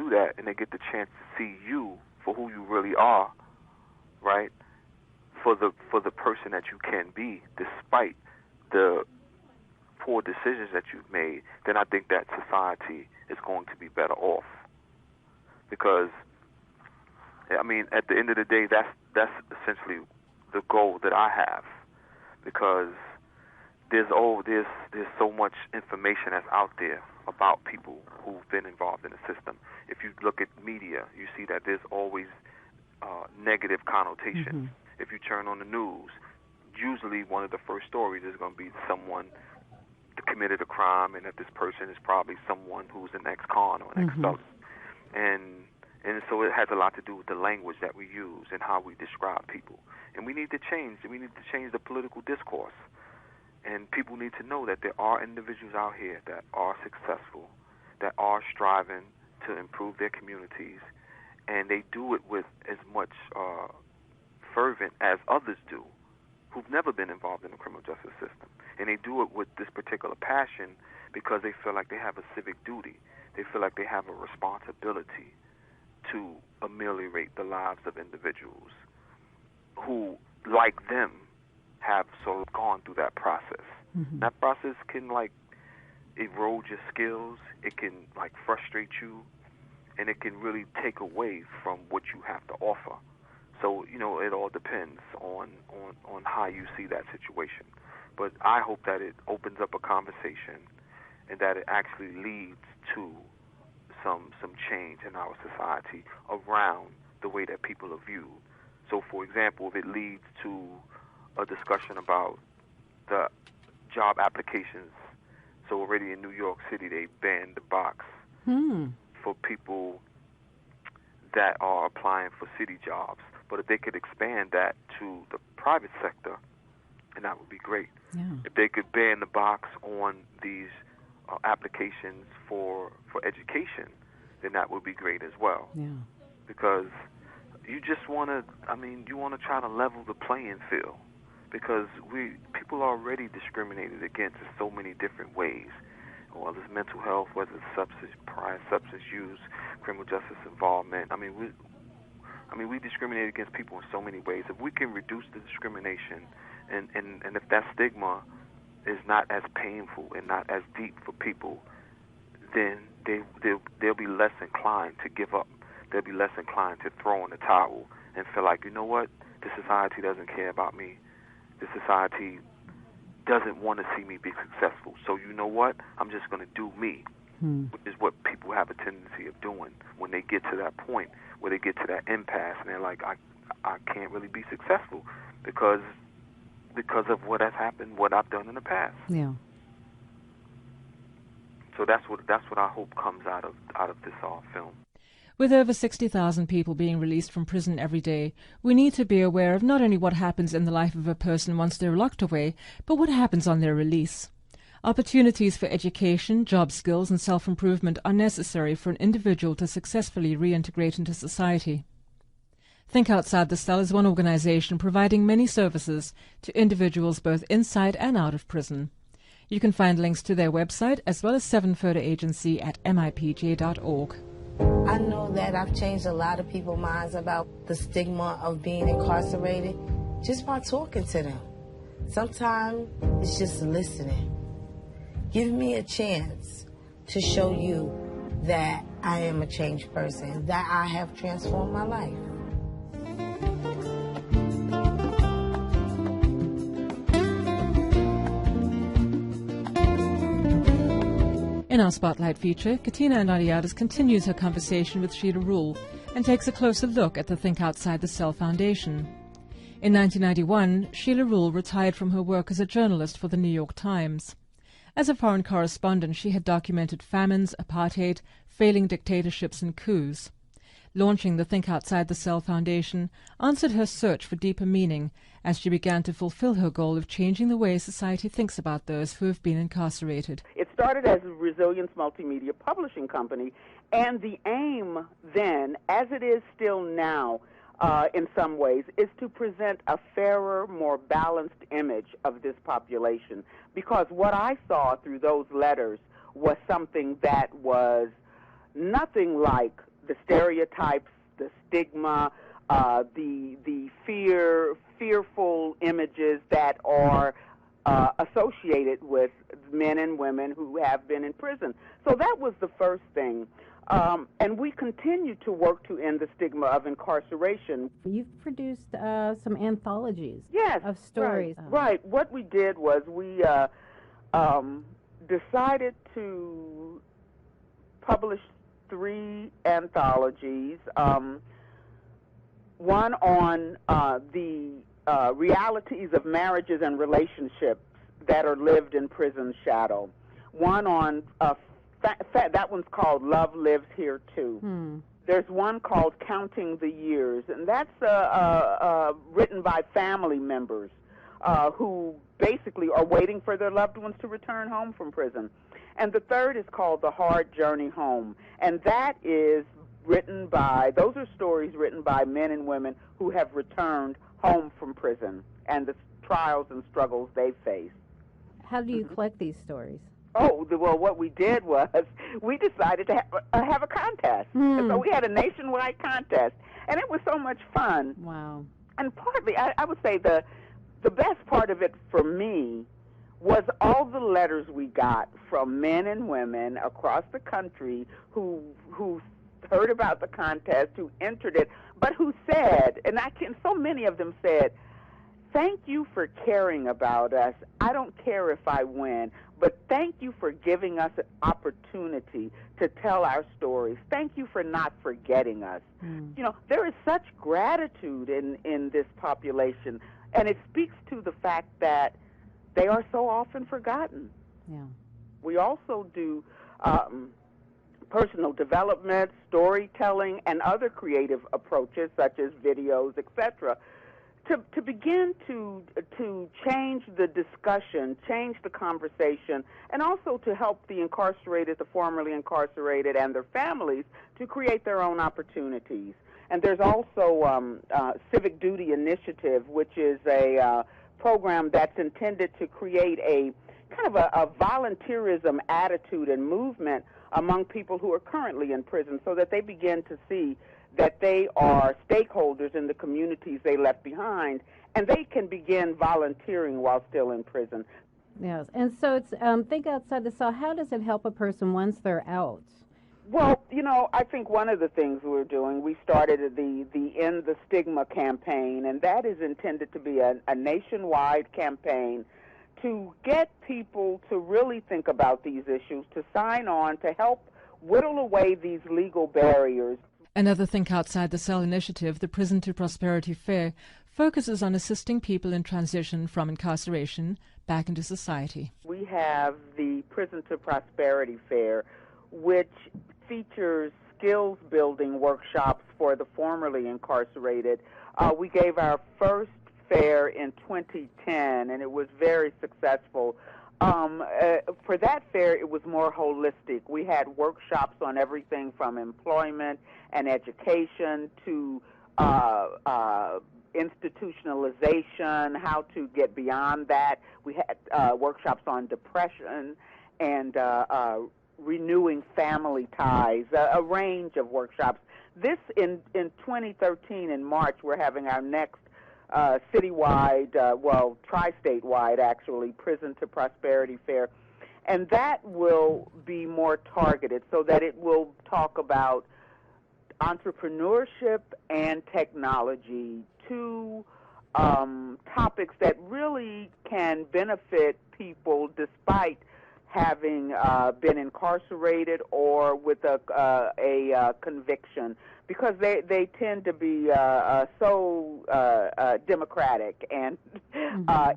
do that and they get the chance to see you for who you really are, right? For the person that you can be, despite the poor decisions that you've made, then I think that society is going to be better off. Because, I mean, at the end of the day, that's essentially the goal that I have. Because there's so much information that's out there about people who've been involved in the system. If you look at media, you see that there's always negative connotations. If you turn on the news, usually one of the first stories is going to be someone committed a crime, and that this person is probably someone who's an ex-con or an ex-felon. And so it has a lot to do with the language that we use and how we describe people. And we need to change. We need to change the political discourse. And people need to know that there are individuals out here that are successful, that are striving to improve their communities, and they do it with as much fervent as others do, who've never been involved in the criminal justice system. And they do it with this particular passion because they feel like they have a civic duty. They feel like they have a responsibility to ameliorate the lives of individuals who, like them, have sort of gone through that process. That process can, like, erode your skills. It can, like, frustrate you, and it can really take away from what you have to offer. So, you know, it all depends on how you see that situation. But I hope that it opens up a conversation and that it actually leads to some change in our society around the way that people are viewed. So, for example, if it leads to a discussion about the job applications. So already in New York City, they banned the box for people that are applying for city jobs. But if they could expand that to the private sector, and that would be great. Yeah. If they could ban the box on these applications for education, then that would be great as well. Yeah. Because you just want to, you want to try to level the playing field. Because people are already discriminated against in so many different ways. Whether it's mental health, whether it's prior substance use, criminal justice involvement. We discriminate against people in so many ways. If we can reduce the discrimination, and if that stigma is not as painful and not as deep for people, then they'll be less inclined to give up. They'll be less inclined to throw in the towel and feel like, you know what, this society doesn't care about me. This society doesn't want to see me be successful. So you know what? I'm just going to do me, which is what people have a tendency of doing when they get to that point where they get to that impasse and they're like, I can't really be successful because of what has happened, what I've done in the past. Yeah. So that's what I hope comes out of this film. With over 60,000 people being released from prison every day, we need to be aware of not only what happens in the life of a person once they're locked away, but what happens on their release. Opportunities for education, job skills and self-improvement are necessary for an individual to successfully reintegrate into society. Think Outside the Cell is one organization providing many services to individuals both inside and out of prison. You can find links to their website as well as Seven Further Agency at MIPJ.org. I know that I've changed a lot of people's minds about the stigma of being incarcerated just by talking to them. Sometimes it's just listening. Give me a chance to show you that I am a changed person, that I have transformed my life. In our Spotlight feature, Katina Anariadis continues her conversation with Sheila Rule and takes a closer look at the Think Outside the Cell Foundation. In 1991, Sheila Rule retired from her work as a journalist for the New York Times. As a foreign correspondent, she had documented famines, apartheid, failing dictatorships and coups. Launching the Think Outside the Cell Foundation answered her search for deeper meaning as she began to fulfill her goal of changing the way society thinks about those who have been incarcerated. It started as a Resilience Multimedia Publishing Company, and the aim then, as it is still now in some ways, is to present a fairer, more balanced image of this population. Because what I saw through those letters was something that was nothing like the stereotypes, the stigma, the fearful images that are associated with men and women who have been in prison. So that was the first thing. And we continue to work to end the stigma of incarceration. You've produced some anthologies of stories. Right. What we did was we decided to publish 3 anthologies, one on the realities of marriages and relationships that are lived in prison's shadow, one on that one's called Love Lives Here Too. There's one called Counting the Years, and that's written by family members who basically are waiting for their loved ones to return home from prison. And the third is called The Hard Journey Home, and that is those are stories written by men and women who have returned home from prison and the trials and struggles they face. How do you collect these stories? Oh, well, what we did was we decided to have a contest. And so we had a nationwide contest, and it was so much fun. Wow. And partly, I would say the best part of it for me was all the letters we got from men and women across the country who heard about the contest, who entered it, but who said, and so many of them said, "Thank you for caring about us. I don't care if I win, but thank you for giving us an opportunity to tell our stories. Thank you for not forgetting us." You know, there is such gratitude in this population, and it speaks to the fact that they are so often forgotten. Yeah. We also do personal development, storytelling, and other creative approaches such as videos, etc., to begin to change the discussion, change the conversation, and also to help the incarcerated, the formerly incarcerated, and their families to create their own opportunities. And there's also Civic Duty Initiative, which is a program that's intended to create a kind of a volunteerism attitude and movement among people who are currently in prison so that they begin to see that they are stakeholders in the communities they left behind, and they can begin volunteering while still in prison. Yes, and so it's think outside the cell. How does it help a person once they're out? Well, you know, I think one of the things we're doing, we started the End the Stigma campaign, and that is intended to be a nationwide campaign to get people to really think about these issues, to sign on, to help whittle away these legal barriers. Another Think Outside the Cell initiative, the Prison to Prosperity Fair, focuses on assisting people in transition from incarceration back into society. We have the Prison to Prosperity Fair, which features skills-building workshops for the formerly incarcerated. We gave our first fair in 2010, and it was very successful. For that fair, it was more holistic. We had workshops on everything from employment and education to institutionalization, how to get beyond that. We had workshops on depression and renewing family ties, a range of workshops. This, in 2013, in March, we're having our next citywide, tri-statewide actually, Prison to Prosperity Fair. And that will be more targeted so that it will talk about entrepreneurship and technology, two topics that really can benefit people despite having been incarcerated or with a conviction, because they tend to be so democratic, and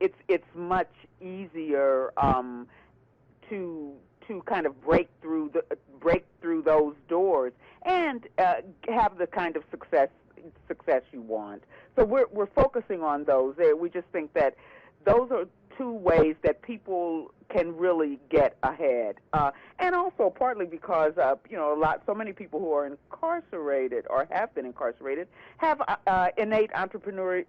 it's much easier to kind of break through those doors and have the kind of success you want. So we're focusing on those. We just think that those are two ways that people can really get ahead, and also partly because so many people who are incarcerated or have been incarcerated have innate entrepreneurial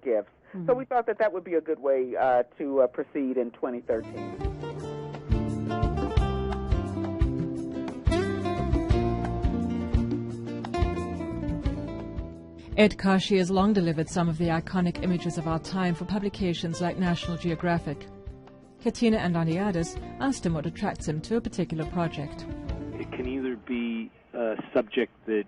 gifts. So we thought that would be a good way to proceed in 2013. Ed Kashi has long delivered some of the iconic images of our time for publications like National Geographic. Katina Andaniadis asked him what attracts him to a particular project. It can either be a subject that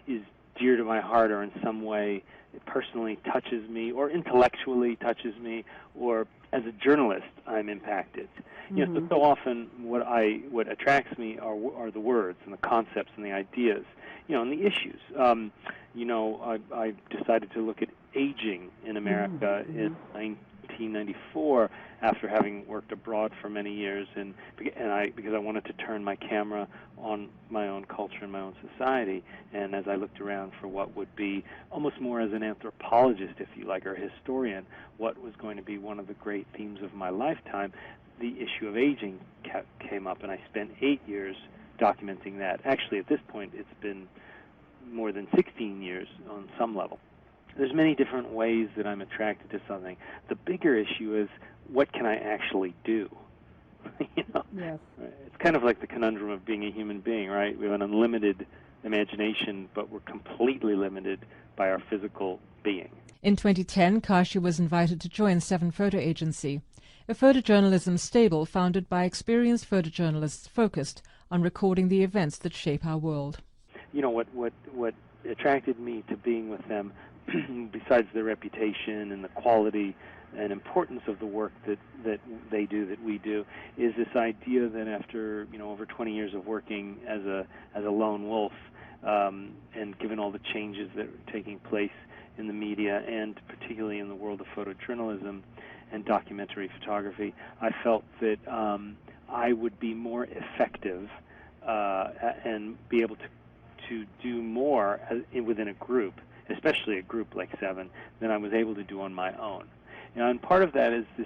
is dear to my heart, or in some way it personally touches me, or intellectually touches me, or as a journalist I'm impacted. Mm-hmm. So often what attracts me are the words and the concepts and the ideas, and the issues. I decided to look at aging in America in 1994 after having worked abroad for many years, because I wanted to turn my camera on my own culture and my own society. And as I looked around for what would be almost more as an anthropologist, if you like, or historian, what was going to be one of the great themes of my lifetime, the issue of aging came up, and I spent 8 years documenting that. Actually, at this point, it's been more than 16 years on some level. There's many different ways that I'm attracted to something. The bigger issue is, what can I actually do? Yes. It's kind of like the conundrum of being a human being, right? We have an unlimited imagination, but we're completely limited by our physical being. In 2010, Kashi was invited to join Seven Photo Agency, a photojournalism stable founded by experienced photojournalists focused on recording the events that shape our world. What attracted me to being with them, besides their reputation and the quality and importance of the work that they do, that we do, is this idea that after over 20 years of working as a lone wolf, and given all the changes that are taking place in the media and particularly in the world of photojournalism and documentary photography, I felt that I would be more effective and be able to do more within a group, especially a group like Seven, than I was able to do on my own. And part of that is this